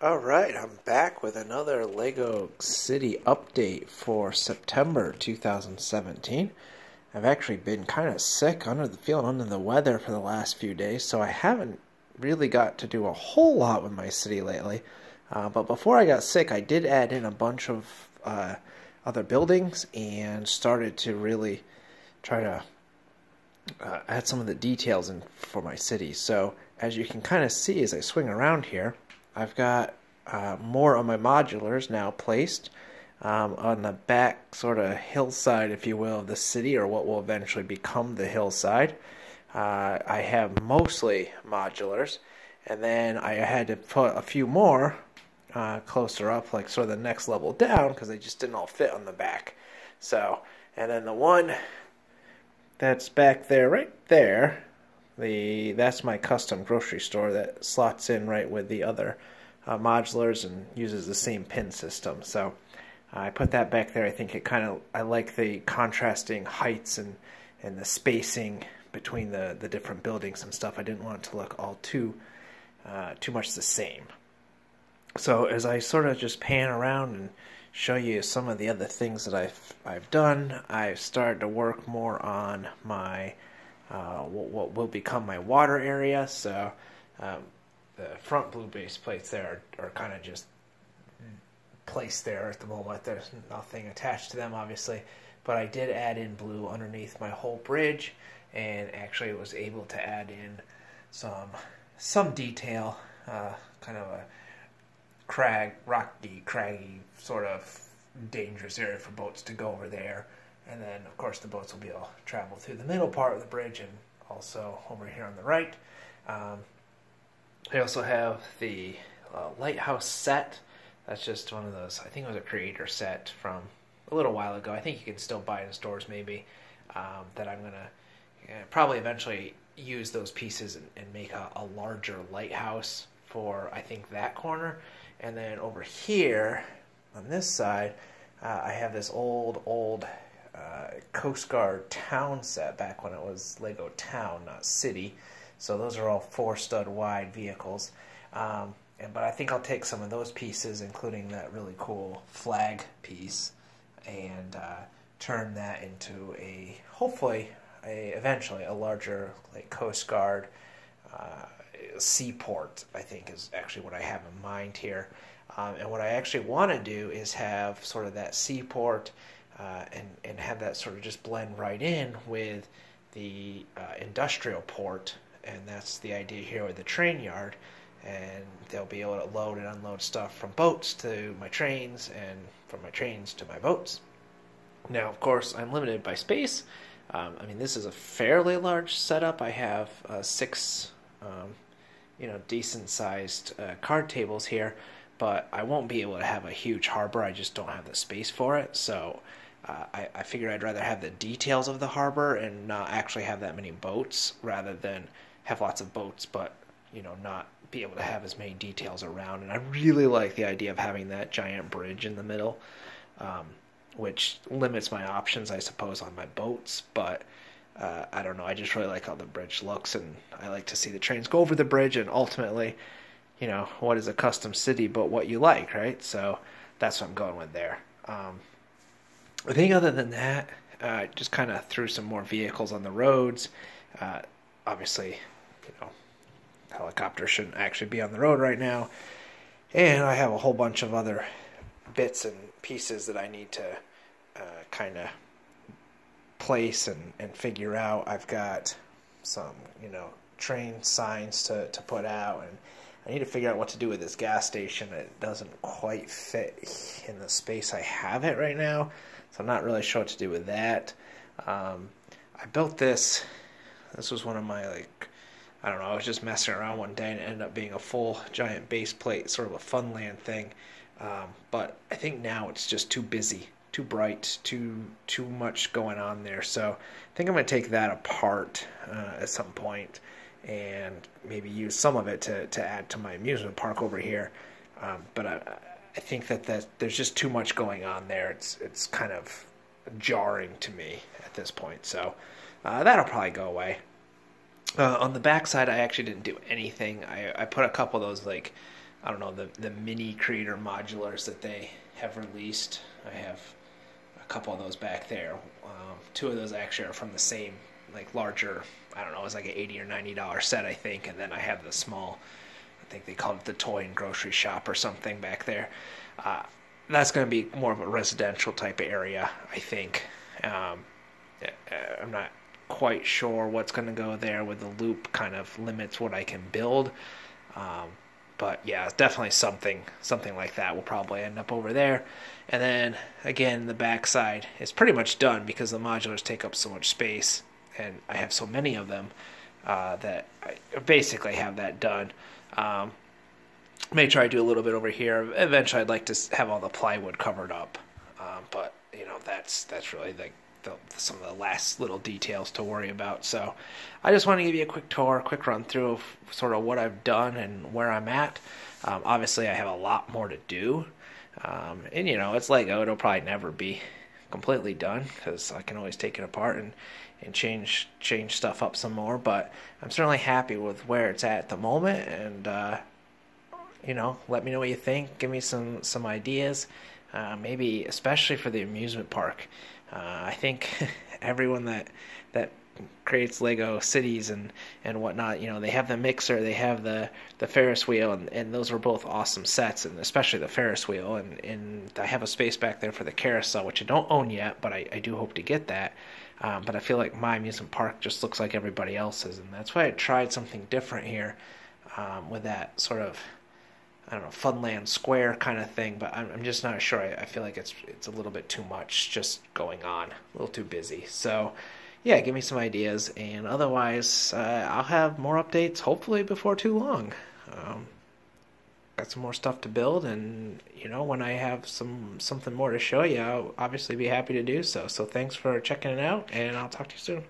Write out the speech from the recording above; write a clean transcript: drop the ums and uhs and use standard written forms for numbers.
Alright, I'm back with another LEGO City update for September 2017. I've actually been kind of sick, feeling under the weather for the last few days, so I haven't really got to do a whole lot with my city lately. But before I got sick, I did add in a bunch of other buildings and started to really try to add some of the details in for my city. So as you can kind of see as I swing around here, I've got more of my modulars now placed on the back sort of hillside, if you will, of the city, or what will eventually become the hillside. I have mostly modulars, and then I had to put a few more closer up, like sort of the next level down, because they just didn't all fit on the back. So, and then the one that's back there, right there, that's my custom grocery store that slots in right with the other modulars and uses the same pin system. So I put that back there. I think I like the contrasting heights and the spacing between the different buildings and stuff. I didn't want it to look all too much the same. So as I sort of just pan around and show you some of the other things that I've done, I've started to work more on my what will become my water area. So the front blue base plates there are kind of just placed there at the moment. There's nothing attached to them, obviously, but I did add in blue underneath my whole bridge, and actually was able to add in some detail, kind of a craggy sort of dangerous area for boats to go over there. And then of course the boats will be able to travel through the middle part of the bridge and also over here on the right. I also have the lighthouse set. That's just one of those, I think it was a creator set from a little while ago. I think you can still buy it in stores maybe, that I'm going to probably eventually use those pieces and make a larger lighthouse for, I think, that corner. And then over here on this side, I have this old Coast Guard town set back when it was LEGO Town, not City. So those are all 4-stud wide vehicles. But I think I'll take some of those pieces, including that really cool flag piece, and turn that into hopefully eventually a larger like Coast Guard seaport, I think is actually what I have in mind here. And what I actually want to do is have sort of that seaport and have that sort of just blend right in with the industrial port. And that's the idea here with the train yard. And they'll be able to load and unload stuff from boats to my trains, and from my trains to my boats. Now, of course, I'm limited by space. I mean, this is a fairly large setup. I have 6 decent-sized card tables here, but I won't be able to have a huge harbor. I just don't have the space for it. So I figured I'd rather have the details of the harbor and not actually have that many boats, rather than have lots of boats but not be able to have as many details around. And I really like the idea of having that giant bridge in the middle, which limits my options, I suppose, on my boats. But I don't know, I just really like how the bridge looks, and I like to see the trains go over the bridge. And ultimately, what is a custom city but what you like, right? So that's what I'm going with there. I think other than that, just kind of threw some more vehicles on the roads. Obviously, helicopters shouldn't actually be on the road right now. And I have a whole bunch of other bits and pieces that I need to kind of place and figure out. I've got some, train signs to put out, and I need to figure out what to do with this gas station. It doesn't quite fit in the space I have it right now, so I'm not really sure what to do with that. I built this. This was one of my, I don't know, I was just messing around one day and it ended up being a full giant base plate, sort of a Funland thing. But I think now it's just too busy, too bright, too much going on there. So I think I'm going to take that apart at some point and maybe use some of it to add to my amusement park over here. But I think that there's just too much going on there. It's kind of jarring to me at this point. So that'll probably go away. On the back side, I actually didn't do anything. I put a couple of those I don't know, the mini creator modulars that they have released. I have a couple of those back there. Two of those actually are from the same, like, larger, I don't know, it was like an $80 or $90 set, I think, and then I have the small, I think they called it the toy and grocery shop or something back there. That's going to be more of a residential type of area, I think. I'm not quite sure what's going to go there, with the loop kind of limits what I can build. But yeah, it's definitely something like that will probably end up over there. And then again, the backside is pretty much done because the modulars take up so much space, and I have so many of them that I basically have that done. May try to do a little bit over here. Eventually, I'd like to have all the plywood covered up, but you know, that's really some of the last little details to worry about. So I just want to give you a quick tour, quick run through of sort of what I've done and where I'm at. Obviously, I have a lot more to do, and you know, it's Lego. It'll probably never be completely done because I can always take it apart and change stuff up some more. But I'm certainly happy with where it's at the moment, and you know, let me know what you think. Give me some ideas, maybe especially for the amusement park. I think everyone that creates Lego cities and whatnot, you know, they have the mixer, they have the Ferris wheel, and those are both awesome sets, and especially the Ferris wheel. And I have a space back there for the carousel, which I don't own yet, but I do hope to get that. But I feel like my amusement park just looks like everybody else's, and that's why I tried something different here, with that sort of, I don't know, Funland Square kind of thing, but I'm just not sure. I feel like it's a little bit too much just going on, a little too busy. So, yeah, give me some ideas, and otherwise, I'll have more updates hopefully before too long. Got some more stuff to build, and you know, when I have something more to show you, I'll obviously be happy to do so. So thanks for checking it out, and I'll talk to you soon.